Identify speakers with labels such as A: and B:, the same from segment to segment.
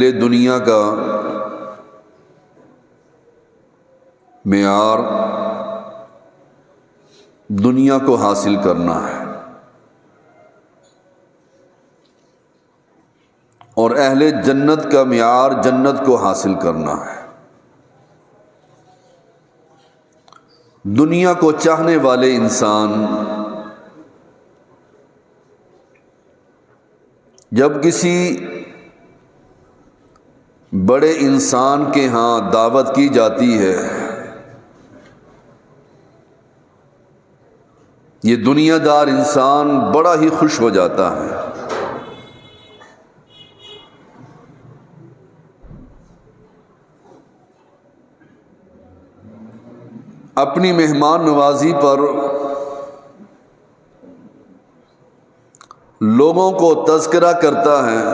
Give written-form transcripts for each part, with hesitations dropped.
A: اہل دنیا کا معیار دنیا کو حاصل کرنا ہے، اور اہل جنت کا معیار جنت کو حاصل کرنا ہے۔ دنیا کو چاہنے والے انسان جب کسی بڑے انسان کے ہاں دعوت کی جاتی ہے، یہ دنیا دار انسان بڑا ہی خوش ہو جاتا ہے۔ اپنی مہمان نوازی پر لوگوں کو تذکرہ کرتا ہے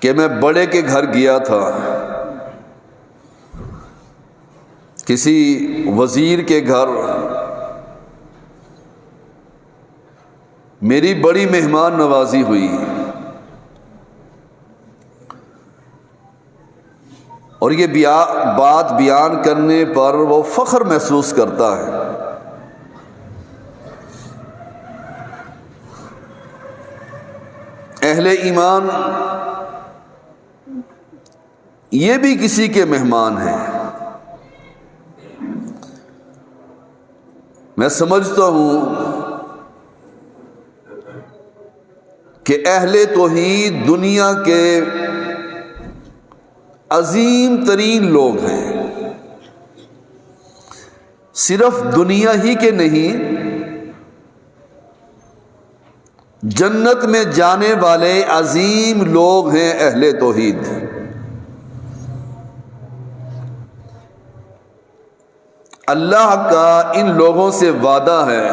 A: کہ میں بڑے کے گھر گیا تھا، کسی وزیر کے گھر، میری بڑی مہمان نوازی ہوئی، اور یہ بات بیان کرنے پر وہ فخر محسوس کرتا ہے۔ اہل ایمان یہ بھی کسی کے مہمان ہیں۔ میں سمجھتا ہوں کہ اہل توحید دنیا کے عظیم ترین لوگ ہیں، صرف دنیا ہی کے نہیں، جنت میں جانے والے عظیم لوگ ہیں اہل توحید۔ اللہ کا ان لوگوں سے وعدہ ہے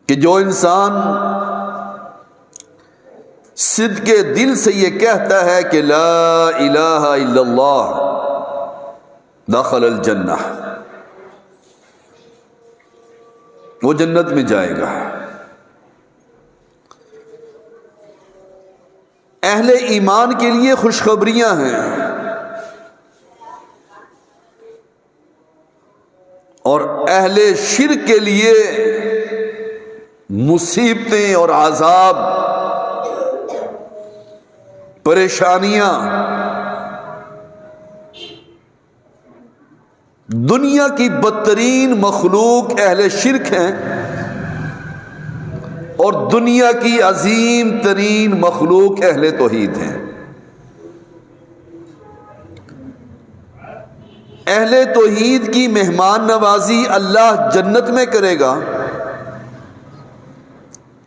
A: کہ جو انسان صدق دل سے یہ کہتا ہے کہ لا الہ الا اللہ، دخل الجنہ، وہ جنت میں جائے گا۔ اہل ایمان کے لیے خوشخبریاں ہیں، اور اہل شرک کے لیے مصیبتیں اور عذاب، پریشانیاں۔ دنیا کی بدترین مخلوق اہل شرک ہیں، اور دنیا کی عظیم ترین مخلوق اہل توحید ہیں۔ اہل توحید کی مہمان نوازی اللہ جنت میں کرے گا،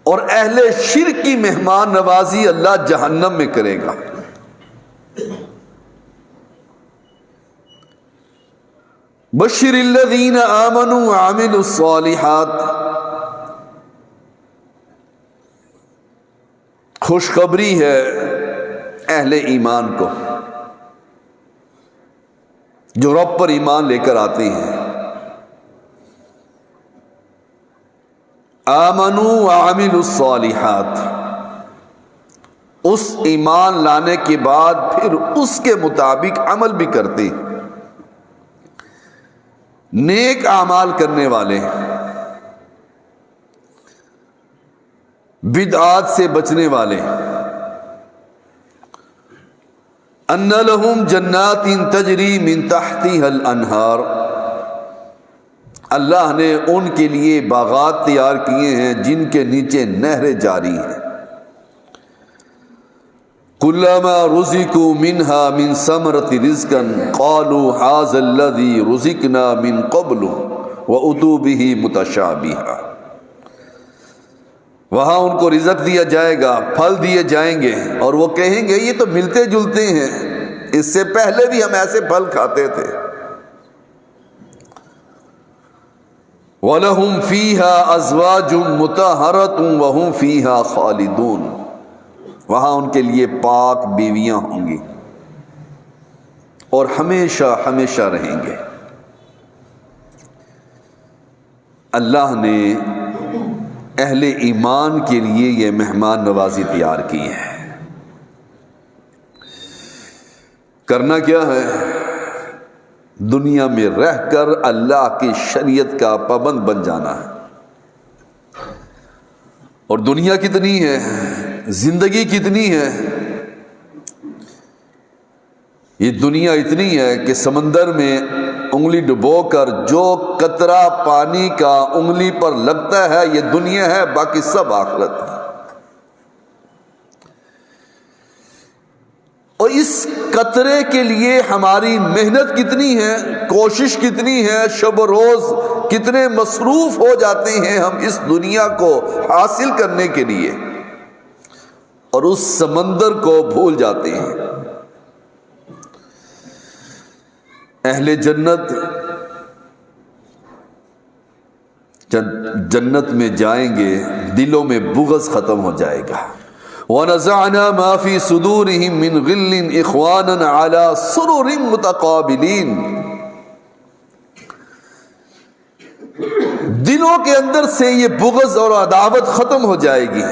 A: اور اہل شرک کی مہمان نوازی اللہ جہنم میں کرے گا۔ بشر الذین آمنوا وعملوا الصالحات، خوشخبری ہے اہل ایمان کو جو رب پر ایمان لے کر آتے ہیں۔ آمنوا وعملوا الصالحات، اس ایمان لانے کے بعد پھر اس کے مطابق عمل بھی کرتے ہیں، نیک اعمال کرنے والے، بدعات سے بچنے والے۔ ان لہم جنات تجری من تحتها الانہار، اللہ نے ان کے لیے باغات تیار کیے ہیں جن کے نیچے نہریں جاری ہیں۔ کلما رزقوا منها من ثمرۃ رزقا قالوا هذا الذي رزقنا من قبل واتوا به متشابها، وہاں ان کو رزق دیا جائے گا، پھل دیے جائیں گے، اور وہ کہیں گے یہ تو ملتے جلتے ہیں، اس سے پہلے بھی ہم ایسے پھل کھاتے تھے۔ وَلَهُمْ فِيهَا أَزْوَاجٌ مُطَهَّرَةٌ وَهُمْ فِيهَا خَالِدُونَ، وہاں ان کے لیے پاک بیویاں ہوں گی اور ہمیشہ ہمیشہ رہیں گے۔ اللہ نے اہل ایمان کے لیے یہ مہمان نوازی تیار کی ہے۔ کرنا کیا ہے؟ دنیا میں رہ کر اللہ کی شریعت کا پابند بن جانا ہے۔ اور دنیا کتنی ہے، زندگی کتنی ہے؟ یہ دنیا اتنی ہے کہ سمندر میں انگلی ڈبو کر جو قطرہ پانی کا انگلی پر لگتا ہے یہ دنیا ہے، باقی سب آخرت ہے۔ اور اس قطرے کے لیے ہماری محنت کتنی ہے، کوشش کتنی ہے، شب و روز کتنے مصروف ہو جاتے ہیں ہم اس دنیا کو حاصل کرنے کے لیے، اور اس سمندر کو بھول جاتے ہیں۔ اہل جنت جنت میں جائیں گے، دلوں میں بغض ختم ہو جائے گا۔ وَنَزَعْنَا مَا فِي صُدُورِهِم مِّن غِلٍّ إِخْوَانًا عَلَى سُرُرٍ مُتَقَابِلِينَ، دلوں کے اندر سے یہ بغض اور عداوت ختم ہو جائے گی،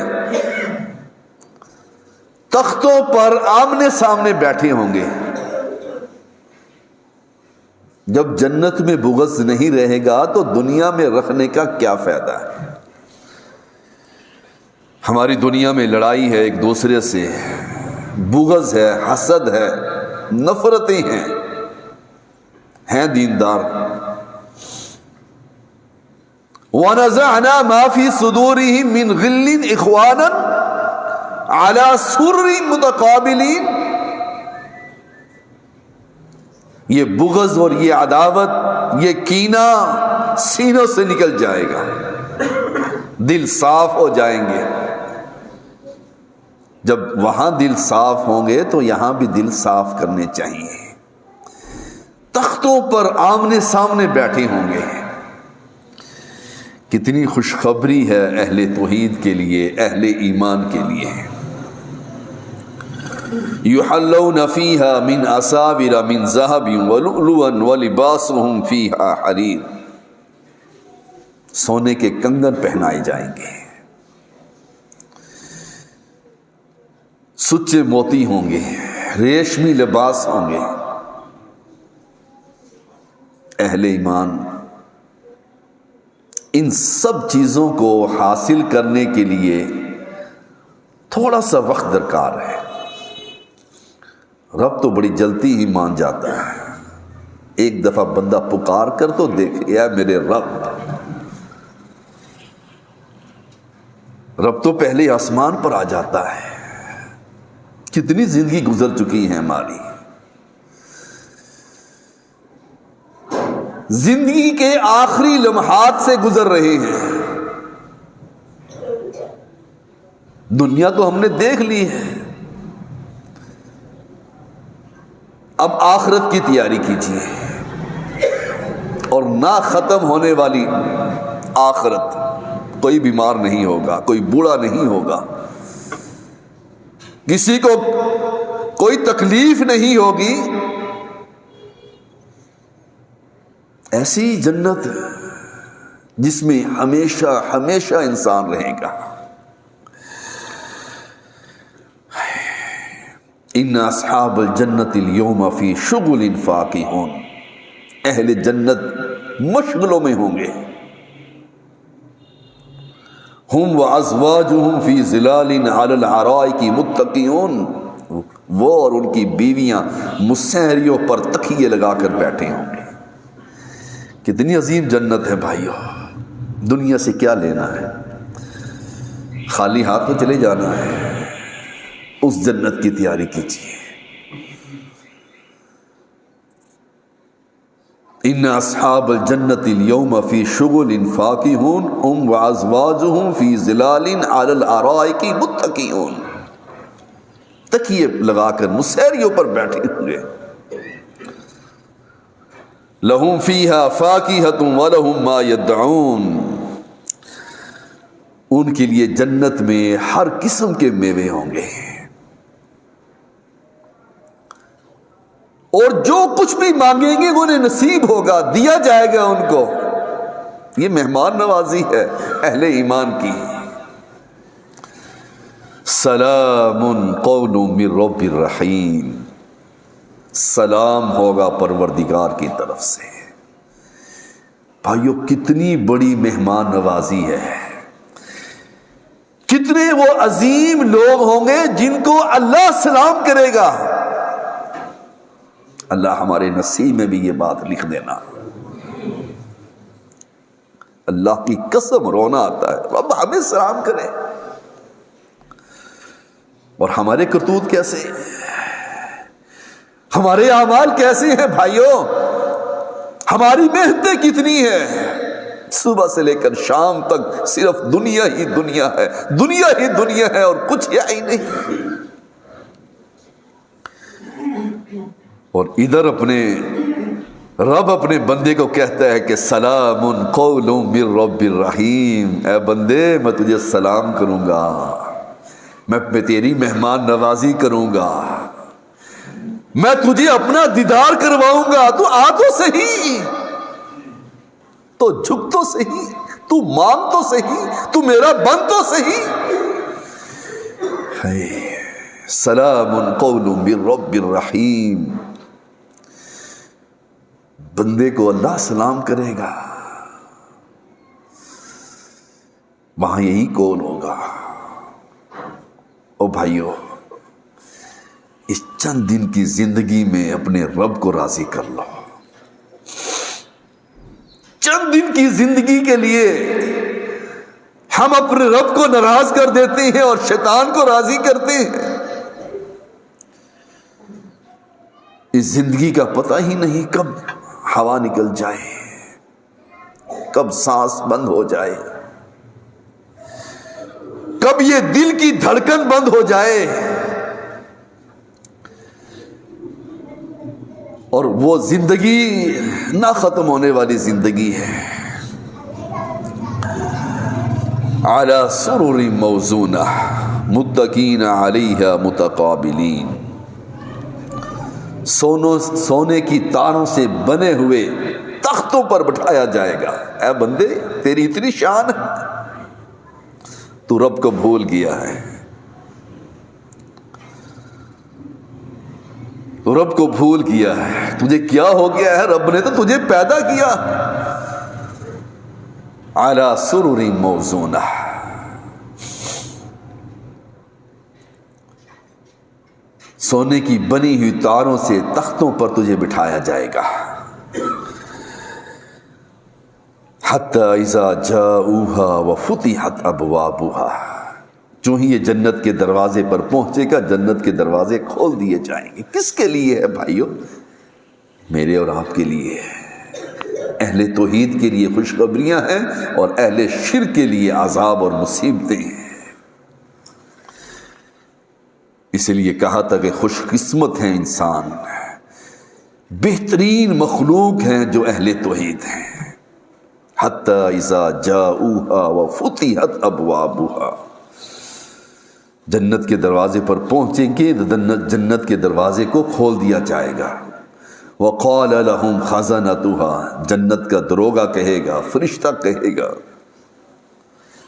A: تختوں پر آمنے سامنے بیٹھے ہوں گے۔ جب جنت میں بغض نہیں رہے گا تو دنیا میں رکھنے کا کیا فائدہ ہے؟ ہماری دنیا میں لڑائی ہے ایک دوسرے سے، بغض ہے، حسد ہے، نفرتیں ہیں دیندار۔ وَنَزَعْنَا مَا فِي صُدُورِهِم مِّن غِلٍّ إِخْوَانًا عَلَى سُرُرٍ مُتَقَابِلِينَ، یہ بغض اور یہ عداوت، یہ کینہ سینوں سے نکل جائے گا، دل صاف ہو جائیں گے۔ جب وہاں دل صاف ہوں گے تو یہاں بھی دل صاف کرنے چاہیے۔ تختوں پر آمنے سامنے بیٹھے ہوں گے۔ کتنی خوشخبری ہے اہل توحید کے لیے، اہل ایمان کے لیے۔ يُحَلَّوْنَ فِيهَا مِنْ أَسَاوِرَ مِنْ ذَهَبٍ وَلُؤْلُؤًا وَلِبَاسُهُمْ فِيهَا حَرِيرٌ، سونے کے کنگن پہنائے جائیں گے، سچے موتی ہوں گے، ریشمی لباس ہوں گے۔ اہل ایمان ان سب چیزوں کو حاصل کرنے کے لیے تھوڑا سا وقت درکار ہے۔ رب تو بڑی جلدی ہی مان جاتا ہے، ایک دفعہ بندہ پکار کر تو دیکھ، اے میرے رب۔ رب تو پہلے آسمان پر آ جاتا ہے۔ کتنی زندگی گزر چکی ہے ہماری، زندگی کے آخری لمحات سے گزر رہے ہیں۔ دنیا تو ہم نے دیکھ لی ہے، اب آخرت کی تیاری کیجیے، اور نہ ختم ہونے والی آخرت۔ کوئی بیمار نہیں ہوگا، کوئی بوڑھا نہیں ہوگا، کسی کو کوئی تکلیف نہیں ہوگی۔ ایسی جنت جس میں ہمیشہ ہمیشہ انسان رہے گا۔ ان اصحاب الجنت اليوم فی شغل فاکہون، اہل جنت مشغلوں میں ہوں گے۔ ہم وازواجہم فی ظلال علی الارائک متکئون، وہ اور ان کی بیویاں مسہریوں پر تکیے لگا کر بیٹھے ہوں گے۔ کتنی عظیم جنت ہے بھائیو، دنیا سے کیا لینا ہے، خالی ہاتھ میں چلے جانا ہے۔ اس جنت کی تیاری کیجیے۔ ان اصحاب الجنت اليوم فی شغل فاکہون ہم وازواجہم فی ظلال علی الارائک متکئون، تکیے لگا کر مسہریوں پر بیٹھے ہوں گے۔ لہم فیہا فاکہۃ ولہم ما یدعون، ان کے لیے جنت میں ہر قسم کے میوے ہوں گے، اور جو کچھ بھی مانگیں گے انہیں نصیب ہوگا، دیا جائے گا ان کو۔ یہ مہمان نوازی ہے اہل ایمان کی۔ سلام قول من رب الرحیم، سلام ہوگا پروردگار کی طرف سے۔ بھائیو کتنی بڑی مہمان نوازی ہے، کتنے وہ عظیم لوگ ہوں گے جن کو اللہ سلام کرے گا۔ اللہ ہمارے نصیب میں بھی یہ بات لکھ دینا۔ اللہ کی قسم رونا آتا ہے، رب ہمیں سلام کرے، اور ہمارے کرتوت کیسے ہیں، ہمارے اعمال کیسے ہیں بھائیوں، ہماری محنتیں کتنی ہیں، صبح سے لے کر شام تک صرف دنیا ہی دنیا ہے، دنیا ہی دنیا ہے اور کچھ ہے ہی نہیں۔ اور ادھر اپنے رب اپنے بندے کو کہتا ہے کہ سلام قول من رب الرحیم، اے بندے میں تجھے سلام کروں گا، میں تیری مہمان نوازی کروں گا، میں تجھے اپنا دیدار کرواؤں گا، تو آ تو صحیح، تو جھک تو صحیح، تو مانگ تو صحیح، تو میرا بن تو صحیح۔ سلام قول من رب الرحیم، بندے کو اللہ سلام کرے گا، وہاں یہی قول ہوگا۔ او بھائیو، اس چند دن کی زندگی میں اپنے رب کو راضی کر لو۔ چند دن کی زندگی کے لیے ہم اپنے رب کو ناراض کر دیتے ہیں اور شیطان کو راضی کرتے ہیں۔ اس زندگی کا پتہ ہی نہیں کب ہوا نکل جائے، کب سانس بند ہو جائے، کب یہ دل کی دھڑکن بند ہو جائے، اور وہ زندگی نہ ختم ہونے والی زندگی ہے۔ علی سرر موضونہ متکئین علیہا متقابلین، سونے کی تاروں سے بنے ہوئے تختوں پر بٹھایا جائے گا۔ اے بندے تیری اتنی شان ہے، تو رب کو بھول گیا ہے، تو رب کو بھول گیا ہے، تجھے کیا ہو گیا ہے، رب نے تو تجھے پیدا کیا۔ علی سرر موضونہ، سونے کی بنی ہوئی تاروں سے تختوں پر تجھے بٹھایا جائے گا۔ حتی اذا جاؤہا وفتحت ابوابہا، جو ہی یہ جنت کے دروازے پر پہنچے گا، جنت کے دروازے کھول دیے جائیں گے۔ کس کے لیے ہے بھائیو؟ میرے اور آپ کے لیے۔ اہل توحید کے لیے خوشخبریاں ہیں اور اہل شرک کے لیے عذاب اور مصیبتیں ہیں۔ اسی لیے کہا تھا کہ خوش قسمت ہیں انسان، بہترین مخلوق ہیں جو اہل توحید ہیں۔ حتی اذا جاؤہا وفتحت ابوابہا، جنت کے دروازے پر پہنچیں گے، جنت کے دروازے کو کھول دیا جائے گا۔ وقال لهم خزنتها، جنت کا دروگا کہے گا، فرشتہ کہے گا،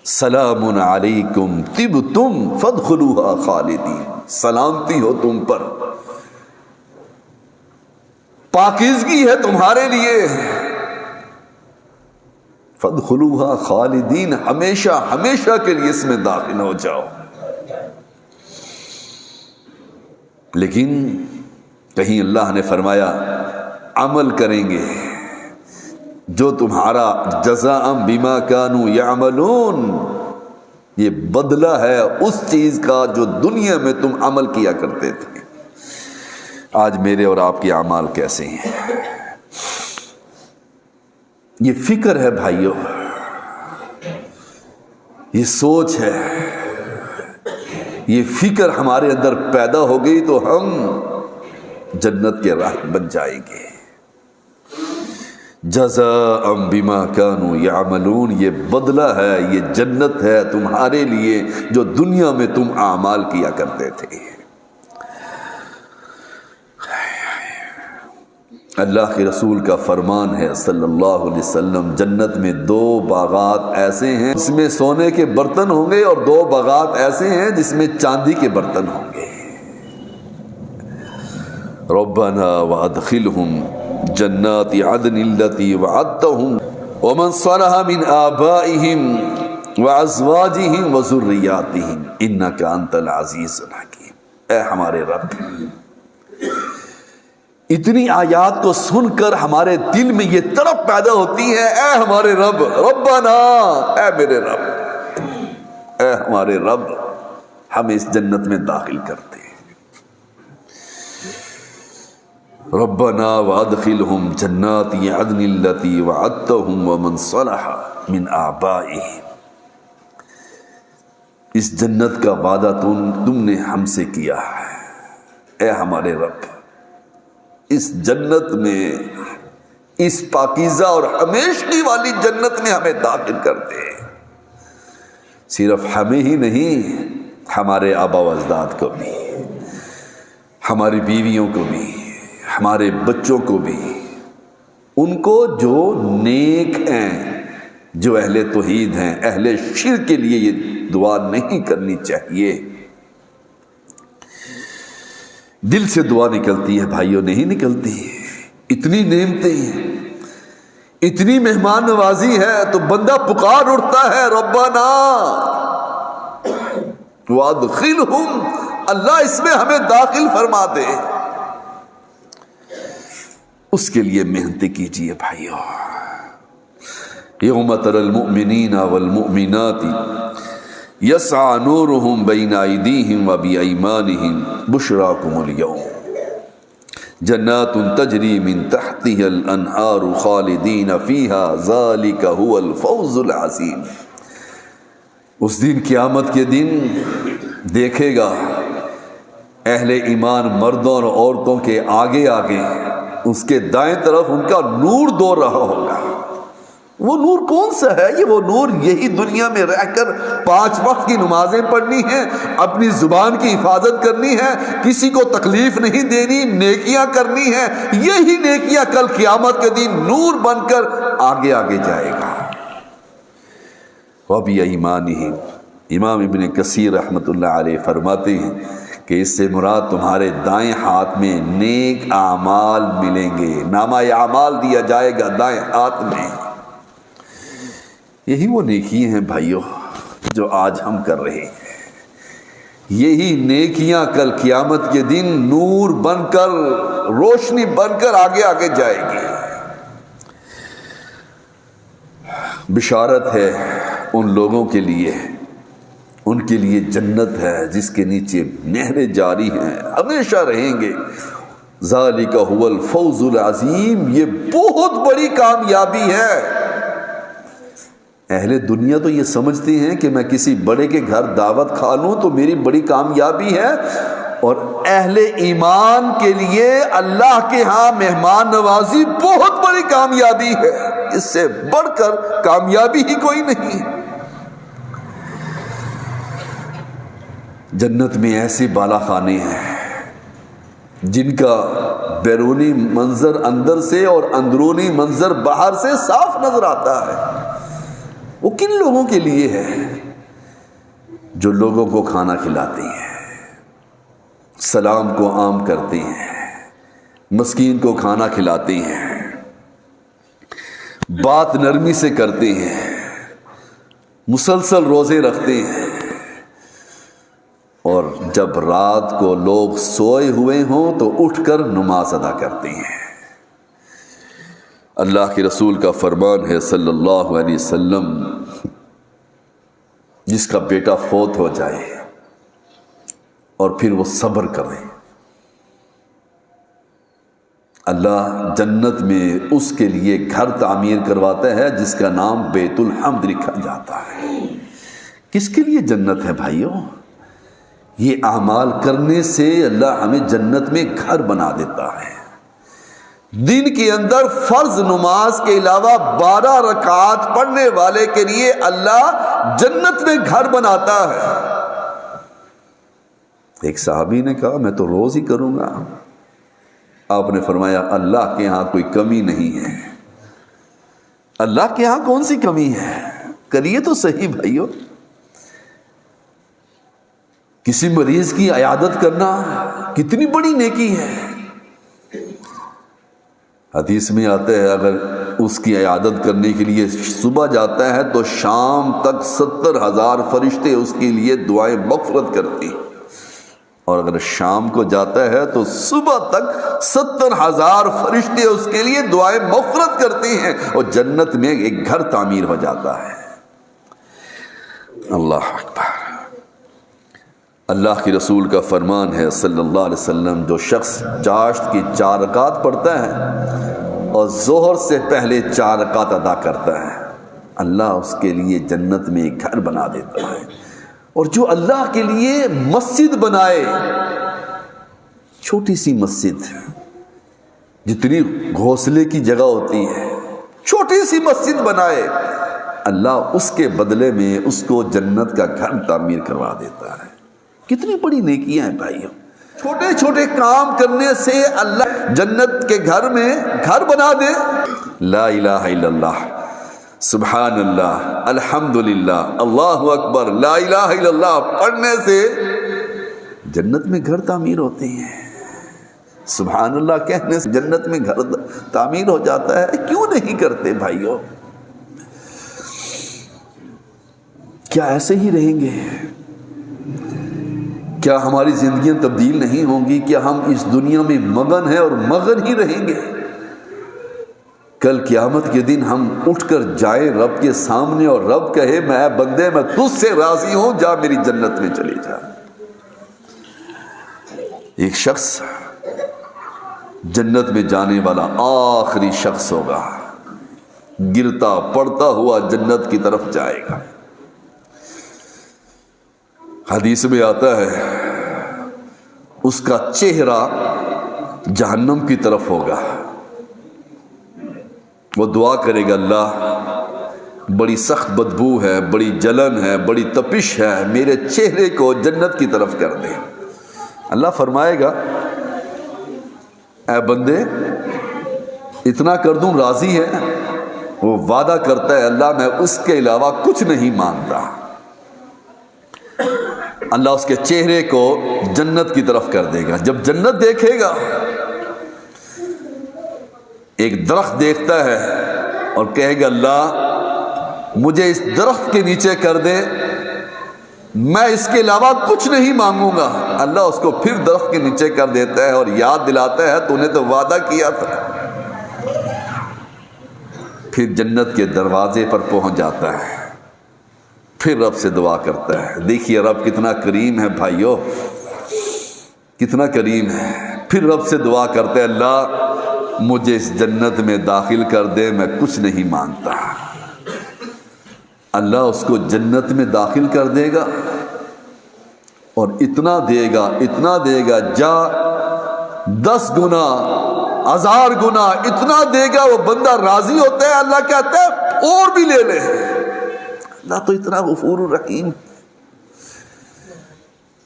A: سلام علیکم طبتم فادخلوها خالدین، سلامتی ہو تم پر، پاکیزگی ہے تمہارے لیے، فادخلوها خالدین، ہمیشہ ہمیشہ کے لیے اس میں داخل ہو جاؤ۔ لیکن کہیں اللہ نے فرمایا عمل کریں گے، جو تمہارا جزاء بما کانوا یعملون، یہ بدلہ ہے اس چیز کا جو دنیا میں تم عمل کیا کرتے تھے۔ آج میرے اور آپ کے اعمال کیسے ہیں؟ یہ فکر ہے بھائیو، یہ سوچ ہے، یہ فکر ہمارے اندر پیدا ہو گئی تو ہم جنت کے راہ بن جائیں گے۔ جزاء بما کانوا یعملون، یہ بدلہ ہے، یہ جنت ہے تمہارے لیے جو دنیا میں تم اعمال کیا کرتے تھے۔ اللہ کے رسول کا فرمان ہے صلی اللہ علیہ وسلم، جنت میں 2 باغات ایسے ہیں جس میں سونے کے برتن ہوں گے، اور 2 باغات ایسے ہیں جس میں چاندی کے برتن ہوں گے۔ ربنا وادخلهم جنات عدن التي وعدتهم ومن صلح من آبائهم وازواجهم وذرياتهم انك انت العزيز الحكيم۔ اے ہمارے رب، اتنی آیات کو سن کر ہمارے دل میں یہ تڑپ پیدا ہوتی ہے، اے ہمارے رب، ربنا، اے میرے رب، اے ہمارے رب، ہمیں اس جنت میں داخل کرتے ہیں۔ ربنا وادخلهم جنات عدن التي وعدتهم ومن صلح من آبائهم۔ اس جنت کا وعدہ تم نے ہم سے کیا ہے، اے ہمارے رب، اس جنت میں، اس پاکیزہ اور ہمیشگی والی جنت میں ہمیں داخل کر دے۔ صرف ہمیں ہی نہیں، ہمارے آبا و اجداد کو بھی، ہماری بیویوں کو بھی، ہمارے بچوں کو بھی، ان کو جو نیک ہیں، جو اہل توحید ہیں۔ اہل شرک کے لیے یہ دعا نہیں کرنی چاہیے۔ دل سے دعا نکلتی ہے بھائیوں، نہیں نکلتی۔ اتنی نعمتیں، اتنی مہمان نوازی ہے تو بندہ پکار اٹھتا ہے، ربنا وادخلہم، اللہ اس میں ہمیں داخل فرما دے۔ اس کے لیے محنتیں کیجئے بھائیو۔ یوم تری المؤمنین والمؤمنات یسعی نورہم بین ایدیہم وبایمانہم بشراکم اليوم جنات تجری من تحتها الانہار خالدین فیہا ذالک هو الفوز العظیم۔ اس دن، قیامت کے دن، دیکھے گا اہل ایمان مردوں اور عورتوں کے آگے آگے، اس کے دائیں طرف ان کا نور دور رہا ہوگا۔ وہ نور کون سا ہے؟ یہ وہ نور، یہی دنیا میں رہ کر 5 وقت کی نمازیں پڑھنی ہیں، اپنی زبان کی حفاظت کرنی ہے، کسی کو تکلیف نہیں دینی، نیکیاں کرنی ہیں۔ یہی نیکیاں کل قیامت کے دن نور بن کر آگے آگے جائے گا۔ وَبِأَيْمَانِهِمْ، امام ابن کثیر رحمۃ اللہ علیہ فرماتے ہیں کہ اس سے مراد تمہارے دائیں ہاتھ میں نیک اعمال ملیں گے، نامہ اعمال دیا جائے گا دائیں ہاتھ میں۔ یہی وہ نیکی ہیں بھائیو جو آج ہم کر رہے ہیں۔ یہی نیکیاں کل قیامت کے دن نور بن کر، روشنی بن کر آگے آگے جائے گی۔ بشارت ہے ان لوگوں کے لیے، ان کے لیے جنت ہے جس کے نیچے نہریں جاری ہیں، ہمیشہ رہیں گے۔ ذالک هو الفوز العظیم، یہ بہت بڑی کامیابی ہے۔ اہل دنیا تو یہ سمجھتے ہیں کہ میں کسی بڑے کے گھر دعوت کھا لوں تو میری بڑی کامیابی ہے، اور اہل ایمان کے لیے اللہ کے ہاں مہمان نوازی بہت بڑی کامیابی ہے۔ اس سے بڑھ کر کامیابی ہی کوئی نہیں۔ جنت میں ایسے بالا خانے ہیں جن کا بیرونی منظر اندر سے اور اندرونی منظر باہر سے صاف نظر آتا ہے۔ وہ کن لوگوں کے لیے ہے؟ جو لوگوں کو کھانا کھلاتے ہیں، سلام کو عام کرتے ہیں، مسکین کو کھانا کھلاتے ہیں، بات نرمی سے کرتے ہیں، مسلسل روزے رکھتے ہیں، اور جب رات کو لوگ سوئے ہوئے ہوں تو اٹھ کر نماز ادا کرتے ہیں۔ اللہ کے رسول کا فرمان ہے صلی اللہ علیہ وسلم، جس کا بیٹا فوت ہو جائے اور پھر وہ صبر کرے، اللہ جنت میں اس کے لیے گھر تعمیر کرواتا ہے جس کا نام بیت الحمد رکھا جاتا ہے۔ کس کے لیے جنت ہے بھائیو؟ یہ اعمال کرنے سے اللہ ہمیں جنت میں گھر بنا دیتا ہے۔ دن کے اندر فرض نماز کے علاوہ 12 رکعات پڑھنے والے کے لیے اللہ جنت میں گھر بناتا ہے۔ ایک صحابی نے کہا میں تو روز ہی کروں گا، آپ نے فرمایا اللہ کے ہاں کوئی کمی نہیں ہے۔ اللہ کے ہاں کون سی کمی ہے؟ کریے تو صحیح بھائیو، کسی مریض کی عیادت کرنا کتنی بڑی نیکی ہے۔ حدیث میں آتا ہے اگر اس کی عیادت کرنے کے لیے صبح جاتا ہے تو شام تک 70,000 فرشتے اس کے لیے دعائیں مغفرت کرتے ہیں، اور اگر شام کو جاتا ہے تو صبح تک 70,000 فرشتے اس کے لیے دعائیں مغفرت کرتے ہیں، اور جنت میں ایک گھر تعمیر ہو جاتا ہے۔ اللہ اکبر۔ اللہ کے رسول کا فرمان ہے صلی اللہ علیہ وسلم، جو شخص چاشت کی 4 رکعت پڑھتا ہے اور ظہر سے پہلے 4 رکعت ادا کرتا ہے، اللہ اس کے لیے جنت میں ایک گھر بنا دیتا ہے۔ اور جو اللہ کے لیے مسجد بنائے، چھوٹی سی مسجد جتنی گھونسلے کی جگہ ہوتی ہے، چھوٹی سی مسجد بنائے، اللہ اس کے بدلے میں اس کو جنت کا گھر تعمیر کروا دیتا ہے۔ کتنی بڑی نیکیاں ہیں بھائیوں، چھوٹے چھوٹے کام کرنے سے اللہ جنت کے گھر میں گھر بنا دے۔ لا الہ الا اللہ، سبحان اللہ، الحمدللہ، اللہ اکبر، لا الہ الا اللہ پڑھنے سے جنت میں گھر تعمیر ہوتے ہیں۔ سبحان اللہ کہنے سے جنت میں گھر تعمیر ہو جاتا ہے۔ کیوں نہیں کرتے بھائیوں؟ کیا ایسے ہی رہیں گے؟ کیا ہماری زندگیاں تبدیل نہیں ہوں گی؟ کیا ہم اس دنیا میں مگن ہیں اور مگن ہی رہیں گے؟ کل قیامت کے دن ہم اٹھ کر جائیں رب کے سامنے اور رب کہے میں بندے میں تجھ سے راضی ہوں، جا میری جنت میں چلی جا۔ ایک شخص جنت میں جانے والا آخری شخص ہوگا، گرتا پڑتا ہوا جنت کی طرف جائے گا۔ حدیث میں آتا ہے اس کا چہرہ جہنم کی طرف ہوگا، وہ دعا کرے گا اللہ بڑی سخت بدبو ہے، بڑی جلن ہے، بڑی تپش ہے، میرے چہرے کو جنت کی طرف کر دے۔ اللہ فرمائے گا اے بندے اتنا کر دوں راضی ہے؟ وہ وعدہ کرتا ہے اللہ میں اس کے علاوہ کچھ نہیں مانگتا۔ اللہ اس کے چہرے کو جنت کی طرف کر دے گا۔ جب جنت دیکھے گا، ایک درخت دیکھتا ہے اور کہے گا اللہ مجھے اس درخت کے نیچے کر دے، میں اس کے علاوہ کچھ نہیں مانگوں گا۔ اللہ اس کو پھر درخت کے نیچے کر دیتا ہے اور یاد دلاتا ہے تو نے تو وعدہ کیا تھا۔ پھر جنت کے دروازے پر پہنچ جاتا ہے، پھر رب سے دعا کرتا ہے۔ دیکھیے رب کتنا کریم ہے بھائیو، کتنا کریم ہے۔ پھر رب سے دعا کرتے ہیں اللہ مجھے اس جنت میں داخل کر دے، میں کچھ نہیں مانگتا۔ اللہ اس کو جنت میں داخل کر دے گا اور اتنا دے گا، اتنا دے گا، جا 10 گنا 1000 گنا اتنا دے گا۔ وہ بندہ راضی ہوتا ہے، اللہ کہتا ہے اور بھی لے لے۔ اللہ تو اتنا غفور الرحیم۔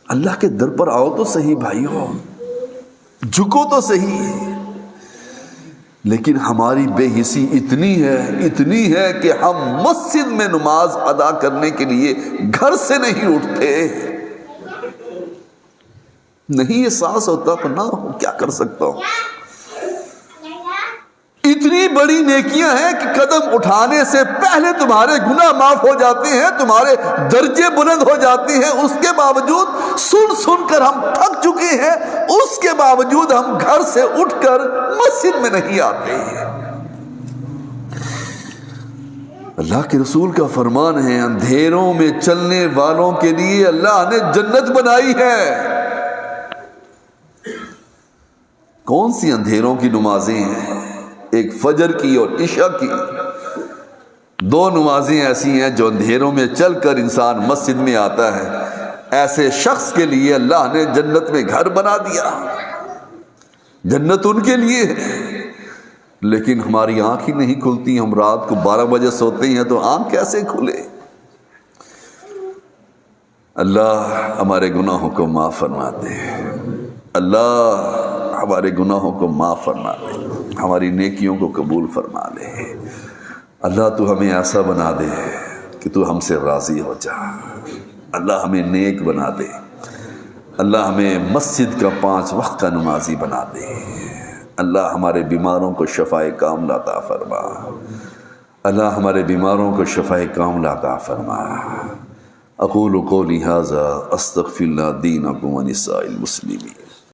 A: اللہ کے در پر آؤ تو صحیح بھائیو، جھکو تو صحیح۔ لیکن ہماری بے حسی اتنی ہے کہ ہم مسجد میں نماز ادا کرنے کے لیے گھر سے نہیں اٹھتے۔ نہیں احساس ہوتا تو نہ ہو، کیا کر سکتا ہوں۔ اتنی بڑی نیکیاں ہیں کہ قدم اٹھانے سے پہلے تمہارے گناہ معاف ہو جاتے ہیں، تمہارے درجے بلند ہو جاتے ہیں، اس کے باوجود سن کر ہم تھک چکے ہیں، اس کے باوجود ہم گھر سے اٹھ کر مسجد میں نہیں آتے ہیں۔ اللہ کے رسول کا فرمان ہے اندھیروں میں چلنے والوں کے لیے اللہ نے جنت بنائی ہے۔ کون سی اندھیروں کی نمازیں ہیں؟ ایک فجر کی اور عشاء کی، 2 نمازیں ایسی ہیں جو اندھیروں میں چل کر انسان مسجد میں آتا ہے، ایسے شخص کے لیے اللہ نے جنت میں گھر بنا دیا۔ جنت ان کے لیے ہے، لیکن ہماری آنکھ ہی نہیں کھلتی۔ ہم رات کو 12 بجے سوتے ہیں تو آنکھ کیسے کھلے؟ اللہ ہمارے گناہوں کو معاف فرما دے۔ اللہ ہمارے گناہوں کو معاف فرما دے، ہماری نیکیوں کو قبول فرما لے۔ اللہ تو ہمیں ایسا بنا دے کہ تو ہم سے راضی ہو جا۔ اللہ ہمیں نیک بنا دے، اللہ ہمیں مسجد کا 5 وقت کا نمازی بنا دے۔ اللہ ہمارے بیماروں کو شفائے کاملہ عطا فرما، اللہ ہمارے بیماروں کو شفائے کاملہ عطا فرما۔ اقول قولی ھذا استغفر اللہ دینکم ولسائر المسلمین۔